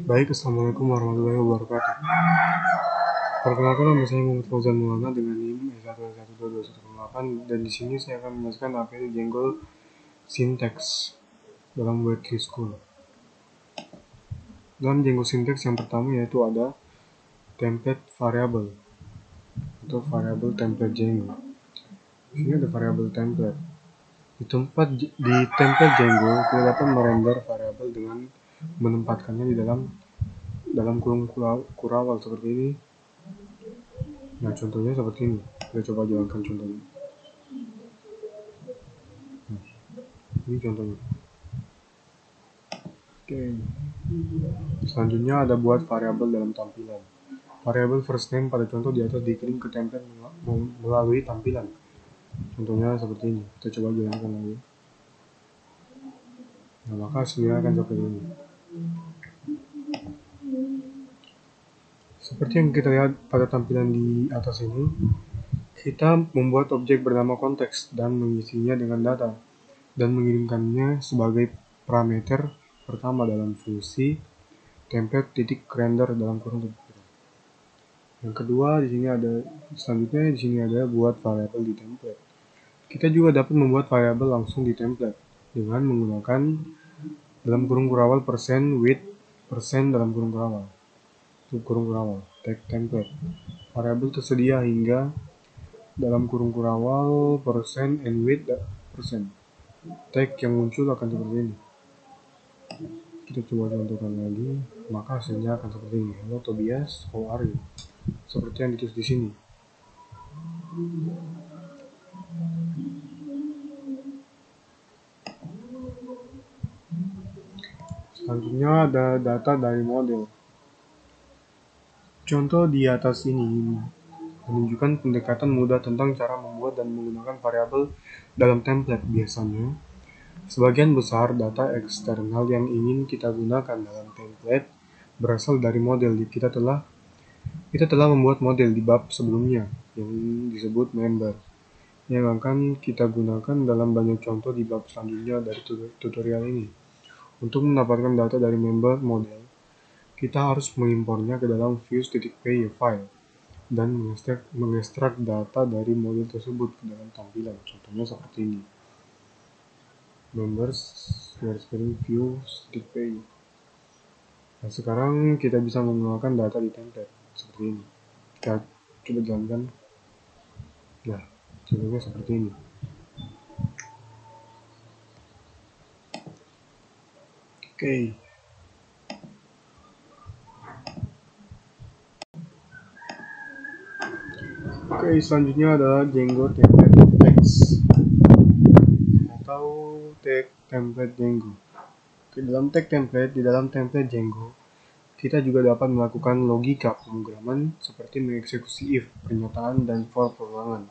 Baik, Assalamualaikum warahmatullahi wabarakatuh. Perkenalkan, nama saya Muhammad Fauzan Maulana dengan NIM S1122108 dan di sini saya akan menjelaskan apa itu Django Syntax dalam Web3 School. Dalam Django Syntax yang pertama yaitu ada template variable atau variable template Django. Di sini ada variable template. Di template Django kita dapat merender variable dengan menempatkannya di dalam kurung kurawal seperti ini. Nah, contohnya seperti ini. Kita coba jalankan contohnya. Nah, ini contohnya. Oke. Selanjutnya ada buat variabel dalam tampilan. Variabel first name pada contoh di atas dikirim ke template melalui tampilan. Contohnya seperti ini. Kita coba jalankan lagi. Nah, maka hasilnya akan seperti ini. Seperti yang kita lihat pada tampilan di atas ini, kita membuat objek bernama konteks dan mengisinya dengan data dan mengirimkannya sebagai parameter pertama dalam fungsi template.render dalam kurung tutup. Yang kedua di sini ada buat variabel di template. Kita juga dapat membuat variabel langsung di template dengan menggunakan dalam kurung kurawal %with dalam kurung kurawal tag template. Variabel tersedia hingga dalam kurung kurawal %and with %. Tag yang muncul akan seperti ini. Kita coba contohkan lagi, maka hasilnya akan seperti ini. Hello Tobias, how are you? Seperti yang ditulis di sini. Selanjutnya ada data dari model. Contoh di atas ini menunjukkan pendekatan mudah tentang cara membuat dan menggunakan variabel dalam template. Biasanya, sebagian besar data eksternal yang ingin kita gunakan dalam template berasal dari model. Kita telah membuat model di bab sebelumnya yang disebut member, yang akan kita gunakan dalam banyak contoh di bab selanjutnya dari tutorial ini. Untuk mendapatkan data dari member model, kita harus mengimportnya ke dalam views.py file dan mengekstrak data dari model tersebut ke dalam tampilan. Contohnya seperti ini. members_views.py. Nah, sekarang kita bisa menggunakan data di template seperti ini. Kita coba jalankan. Nah, contohnya seperti ini. Oke, selanjutnya adalah Django template text atau tag template Django. Di dalam template Django, kita juga dapat melakukan logika pemrograman seperti mengeksekusi if, pernyataan, dan for perulangan.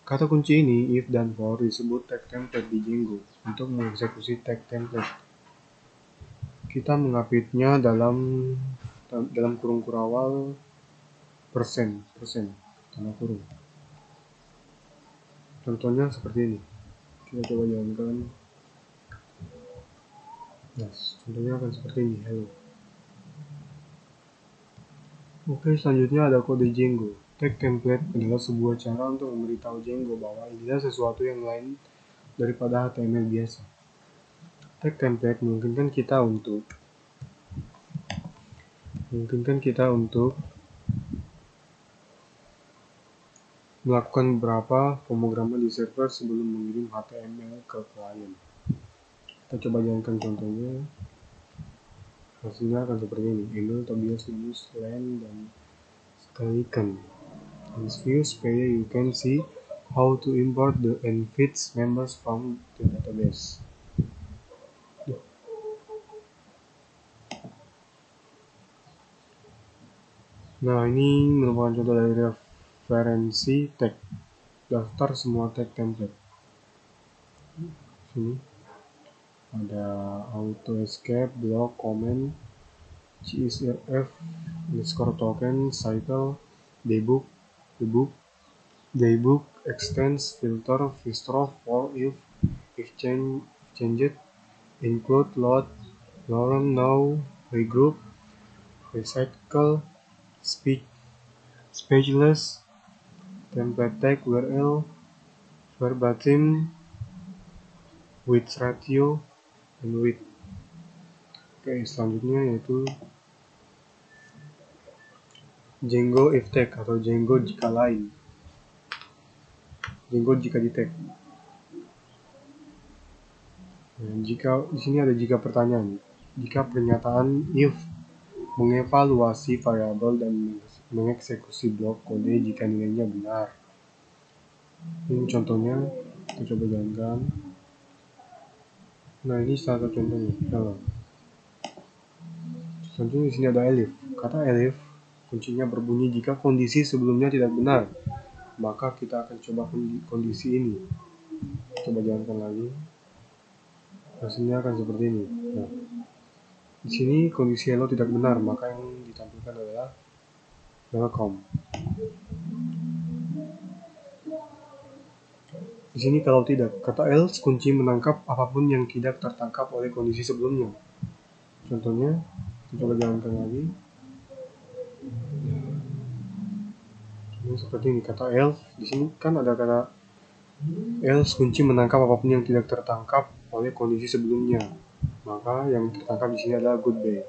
Kata kunci ini, if dan for, disebut tag template di Django. Untuk mengeksekusi tag template, kita mengapitnya dalam kurung kurawal %, tanda kurung. Contohnya seperti ini. Kita coba jalankan. Contohnya akan seperti ini. Hello. Oke, selanjutnya ada kode Django. Tag template adalah sebuah cara untuk memberitahu Django bahwa inilah sesuatu yang lain daripada HTML biasa. Tag template memungkinkan kita untuk melakukan beberapa pemrograman di server sebelum mengirim HTML ke klien. Kita coba jalankan contohnya. Hasilnya akan seperti ini. Email Tobias Linus Land dan sekalikan. In views.py you can see how to import and fetch members from the database. Nah, ini merupakan contoh dari referensi tag. Daftar semua tag template. Sini ada auto escape, block, comment, csrf, _token, cycle, debug, extends, filter, vistrof, for, if changed, include, load, lorem, now, regroup, recycle, speechless, template tag, URL, verbatim, width ratio, dan width. Oke, selanjutnya yaitu Django if tag atau Django jika lain. Django jika di tag. Nah, jika di sini ada jika pertanyaan. Jika pernyataan if mengevaluasi variabel dan mengeksekusi blok kode jika nilainya benar. Ini contohnya, kita coba jalankan. Nah, ini salah satu contohnya. Selanjutnya di sini ada elif. Kata elif kuncinya berbunyi jika kondisi sebelumnya tidak benar, maka kita akan coba kondisi ini. Coba jalankan lagi. Hasilnya akan seperti ini. Nah, di sini kondisi hello tidak benar, maka yang ditampilkan adalah welcome. Di sini kalau tidak, kata else kunci menangkap apapun yang tidak tertangkap oleh kondisi sebelumnya. Contohnya, kita coba jalankan lagi. Ini seperti ini, kata else. Di sini kan ada kata else kunci menangkap apapun yang tidak tertangkap oleh kondisi sebelumnya. Maka yang tertangkap di sini adalah goodbye.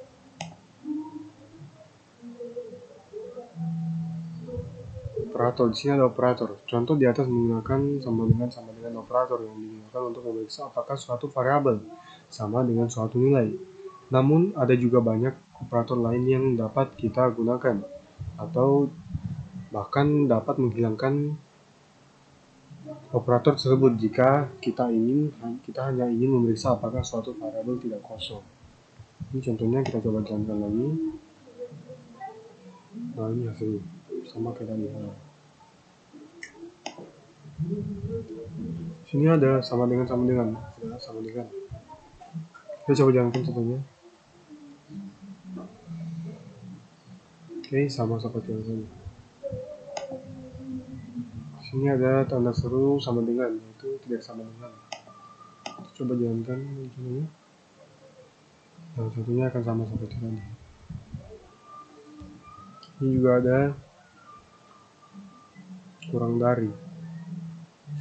Operator, di sini ada operator. Contoh di atas menggunakan sama dengan operator yang digunakan untuk memeriksa apakah suatu variabel sama dengan suatu nilai. Namun ada juga banyak operator lain yang dapat kita gunakan atau bahkan dapat menghilangkan operator tersebut jika kita hanya ingin memeriksa apakah suatu variabel tidak kosong. Ini contohnya, kita coba jalankan lagi. Nah, ini hasilnya sama kayak tadi. Sini ada sama dengan. Kita coba jalankan contohnya. Oke, sama seperti yang tadi. Sini ada tanda seru sama dengan, yaitu tidak sama dengan. Kita coba jalankan contohnya. Nah, contohnya akan sama seperti tadi. Ini juga ada kurang dari.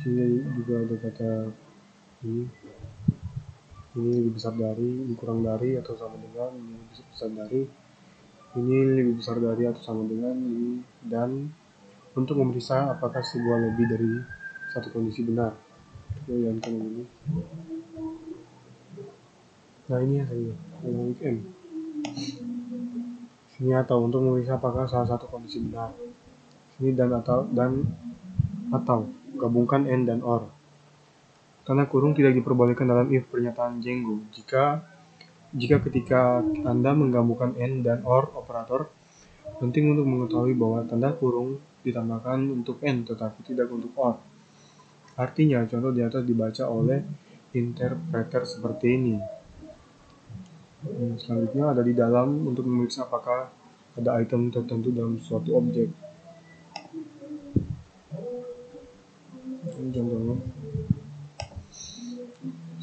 Sini juga ada kata ini lebih besar dari, ini kurang dari atau sama dengan, ini lebih besar dari, ini lebih besar dari atau sama dengan, ini, dan untuk memeriksa apakah sebuah lebih dari satu kondisi benar. Kita jalankan ini. Nah, ini hasilnya weekend. Sini atau untuk memeriksa apakah salah satu kondisi benar. Sini dan atau gabungkan and dan or. Tanda kurung tidak diperbolehkan dalam if pernyataan Django. Jika ketika Anda menggabungkan and dan or operator, penting untuk mengetahui bahwa tanda kurung ditambahkan untuk and tetapi tidak untuk or. Artinya, contoh di atas dibaca oleh interpreter seperti ini. Selanjutnya ada di dalam untuk memeriksa apakah ada item tertentu dalam suatu objek. Ini contohnya.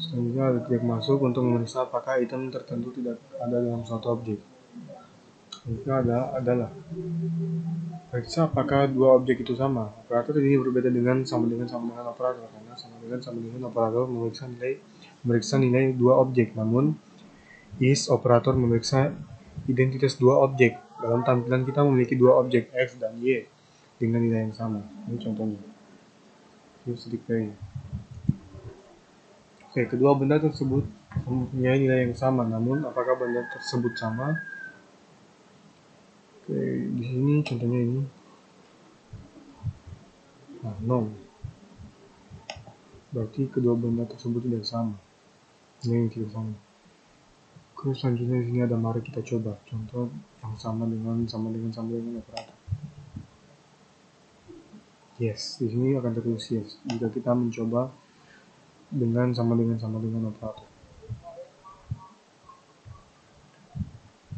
Selanjutnya ada klik masuk untuk memeriksa apakah item tertentu tidak ada dalam suatu objek. Selanjutnya adalah periksa apakah dua objek itu sama. Operator ini berbeda dengan sama dengan operator, karena sama dengan operator memeriksa nilai dua objek, namun is operator memeriksa identitas dua objek. Dalam tampilan kita memiliki dua objek x dan y dengan nilai yang sama. Ini contohnya. Ini sedikit ini. Oke, kedua benda tersebut mempunyai nilai yang sama, namun apakah benda tersebut sama? Oke, di sini contohnya ini. Nah, no. Berarti kedua benda tersebut tidak sama. Nilai yang tidak sama. Terus selanjutnya di sini ada mari kita coba. Contoh yang sama dengan operator. Yes, di sini akan tertulis yes jika kita mencoba dengan sama dengan operator.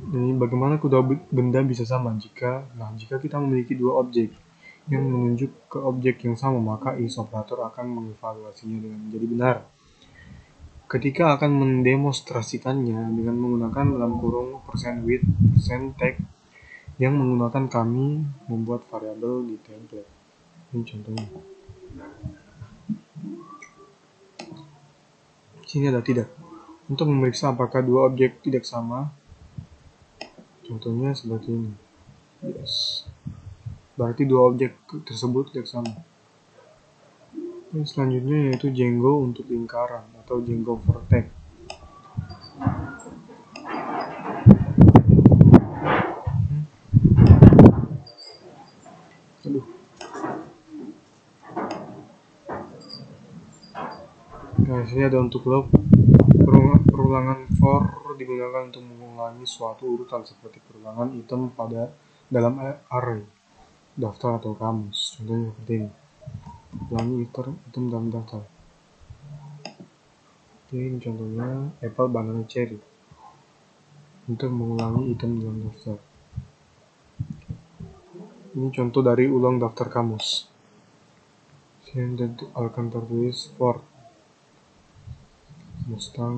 Ini bagaimana kedua benda bisa sama jika kita memiliki dua objek yang menunjuk ke objek yang sama, maka is operator akan mengevaluasinya dengan menjadi benar. ketika akan mendemonstrasikannya dengan menggunakan dalam kurung %width, %text yang menggunakan kami membuat variabel di template. Ini contohnya. Sini ada tidak. Untuk memeriksa apakah dua objek tidak sama, contohnya seperti ini. Yes. Berarti dua objek tersebut tidak sama. Dan selanjutnya yaitu Django untuk lingkaran atau Django vertex. Nah, sini ada untuk loop. Perulangan for digunakan untuk mengulangi suatu urutan seperti perulangan item pada dalam array, daftar atau kamus. Contohnya seperti ini. Ulangi item dalam daftar. Ini contohnya apple, banana, cherry. Untuk mengulangi item dalam daftar. Ini contoh dari ulang daftar kamus. Sini akan tertulis for Mustang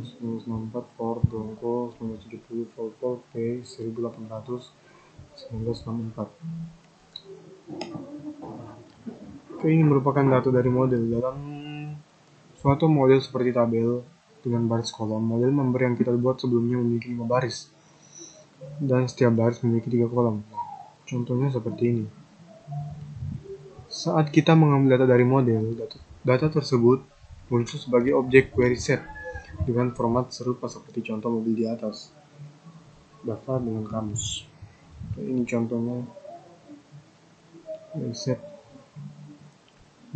1964, Ford Bronco 1970, Volvo P 1800 1964. Oke, ini merupakan data dari model. Dalam suatu model seperti tabel dengan baris kolom, model member yang kita buat sebelumnya memiliki 5 baris dan setiap baris memiliki 3 kolom. Contohnya seperti ini. Saat kita mengambil data dari model, data tersebut muncul sebagai objek query set dengan format serupa seperti contoh mobil di atas. Daftar dengan kamus. Ini contohnya query set.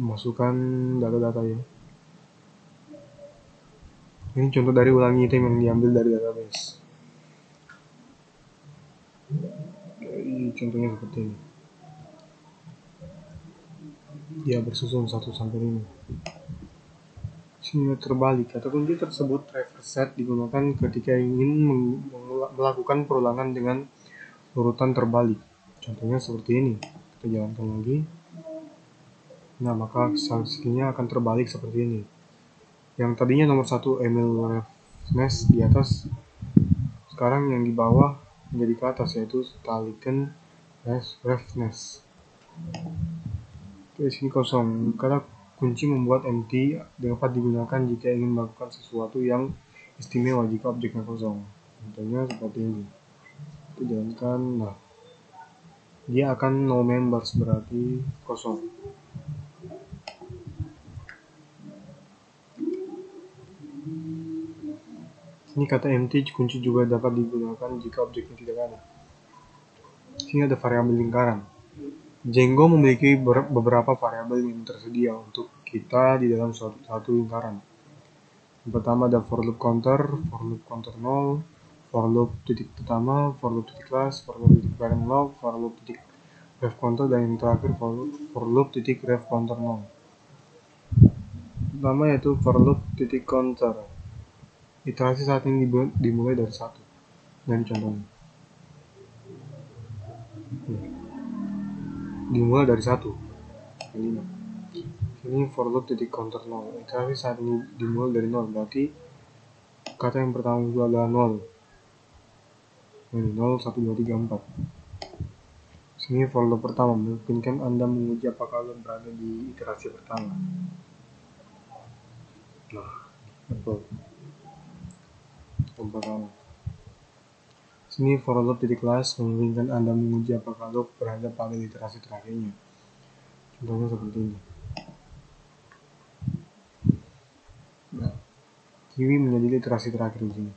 Masukkan data-data ya. Ini contoh dari ulangi item yang diambil dari database. Ini contohnya seperti ini. Dia bersusun 1 sampai 5. Sini terbalik. Kata kunci tersebut reverse set digunakan ketika ingin melakukan perulangan dengan urutan terbalik. Contohnya seperti ini. Kita jalankan lagi. Nah, maka hasilnya akan terbalik seperti ini. Yang tadinya nomor 1 Emil Refnes di atas, sekarang yang di bawah menjadi ke atas, yaitu Staliken Refnes. Di sini kosong. Kata kunci membuat empty dapat digunakan jika ingin melakukan sesuatu yang istimewa jika objeknya kosong. Contohnya seperti ini. Kita jalankan. Nah, dia akan no members, berarti kosong. Ini kata empty kunci juga dapat digunakan jika objeknya tidak ada. Sini ada variabel lingkaran. Django memiliki beberapa variabel yang tersedia untuk kita di dalam suatu lingkaran. Yang pertama ada for loop counter 0, for loop titik pertama, for loop titik class, for loop titik parent log, for loop titik ref counter, dan yang terakhir for loop titik ref counter 0. Pertama yaitu for loop titik counter. Iterasi saat ini dimulai dari 1. Dan contohnya dimulai dari 1. Ini for loop titik counter 0. Iterasi saat ini dimulai dari 0, berarti kata yang pertama itu adalah 0. Ini 0, 1, 2, 3, 4. Sini for loop pertama memungkinkan Anda menguji apakah loop berada di iterasi pertama. Nah, betul. Loop pertama. Sini for loop titik class memungkinkan Anda menguji apakah loop berada pada iterasi terakhirnya. Contohnya seperti ini. Nah, Kiwi menjadi iterasi terakhir di sini.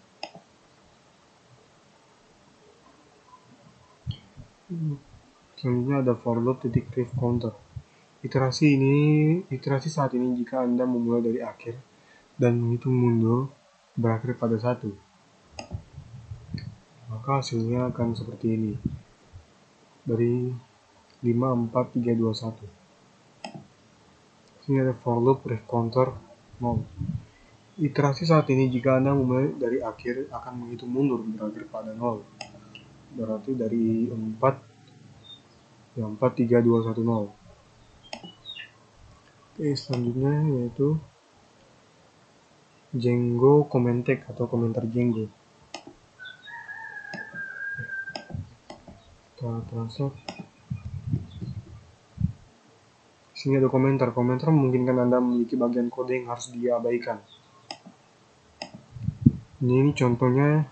Selanjutnya ada for loop titik ref counter. Iterasi saat ini jika Anda memulai dari akhir dan menghitung mundur berakhir pada 1. Maka hasilnya akan seperti ini. Dari 5, 4, 3, 2, 1. Sini ada for loop ref counter 0. Iterasi saat ini jika Anda memulai dari akhir akan menghitung mundur berakhir pada 0. Berarti dari 4, 3, 2, 1, 0. Oke, selanjutnya yaitu Django comment tag atau komentar Django. Kita translate. Sini ada komentar. Komentar memungkinkan Anda memiliki bagian kode yang harus diabaikan. Ini contohnya.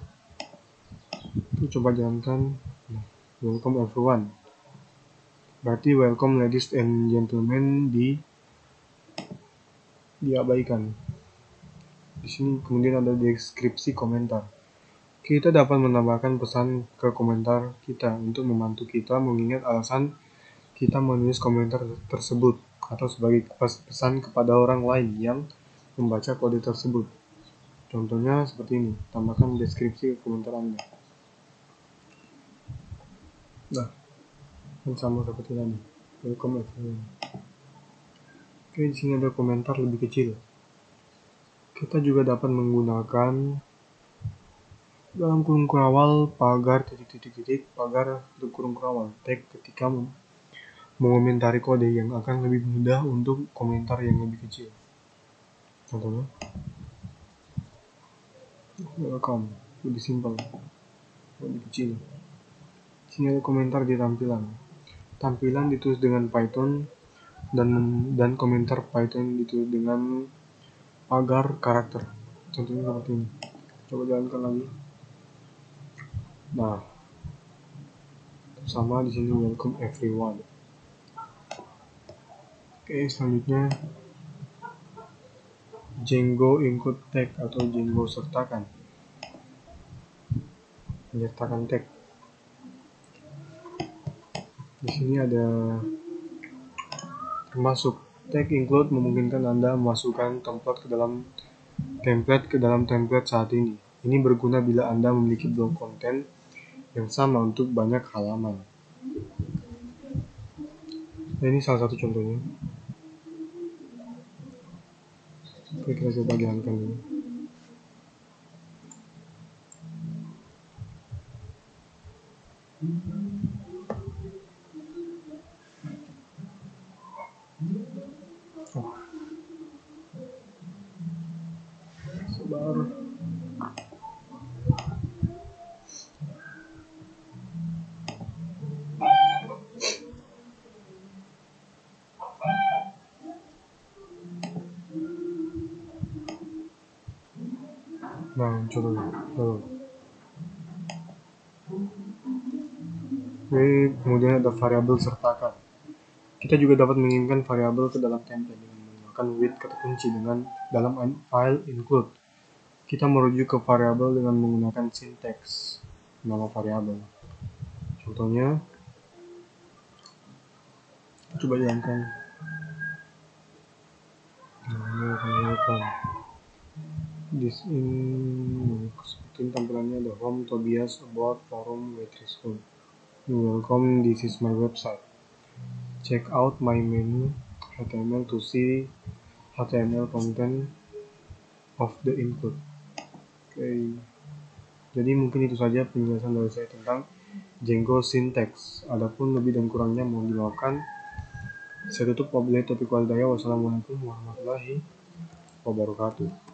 Kita coba jalankan. Welcome everyone. Berarti welcome ladies and gentlemen diabaikan. Di sini kemudian ada deskripsi komentar. Kita dapat menambahkan pesan ke komentar kita untuk membantu kita mengingat alasan kita menulis komentar tersebut atau sebagai pesan kepada orang lain yang membaca kode tersebut. Contohnya seperti ini, tambahkan deskripsi komentar Anda. Nah, kan sama seperti tadi. Welcome everyone. Oke, di sini ada komentar lebih kecil. Kita juga dapat menggunakan dalam kurung kawal pagar titik pagar untuk kurung kawal tag ketika mengomentari kode yang akan lebih mudah untuk komentar yang lebih kecil. Contohnya, welcome, lebih simpel, lebih kecil. Sini ada komentar di tampilan. Tampilan ditulis dengan Python dan komentar Python ditulis dengan pagar karakter. Contohnya seperti ini. Coba jalankan lagi. Nah, sama di sini welcome everyone. Oke, selanjutnya Django include tag atau Django sertakan. Menyertakan tag. Di sini ada termasuk tag include memungkinkan Anda memasukkan template ke dalam template saat ini. Ini berguna bila Anda memiliki blok konten yang sama untuk banyak halaman. Nah, ini salah satu contohnya. Oke, kita coba jalankan dulu. Sabar. Nah, coba dulu. Oke, kemudian ada variabel sertakan. Kita juga dapat menginginkan variabel ke dalam template dengan menggunakan with kata kunci dalam file include. Kita merujuk ke variabel dengan menggunakan sinteks nama variabel. Contohnya, coba jalankan. This seperti tampilannya ada home, Tobias, about, forum, waitress room. Welcome, this is my website. Check out my menu HTML to see HTML content of the input. Oke. Jadi mungkin itu saja penjelasan dari saya tentang Django syntax. Adapun lebih dan kurangnya mohon dimaafkan. Saya tutup wabillahi taufiq wal hidayah. Wassalamualaikum warahmatullahi wabarakatuh.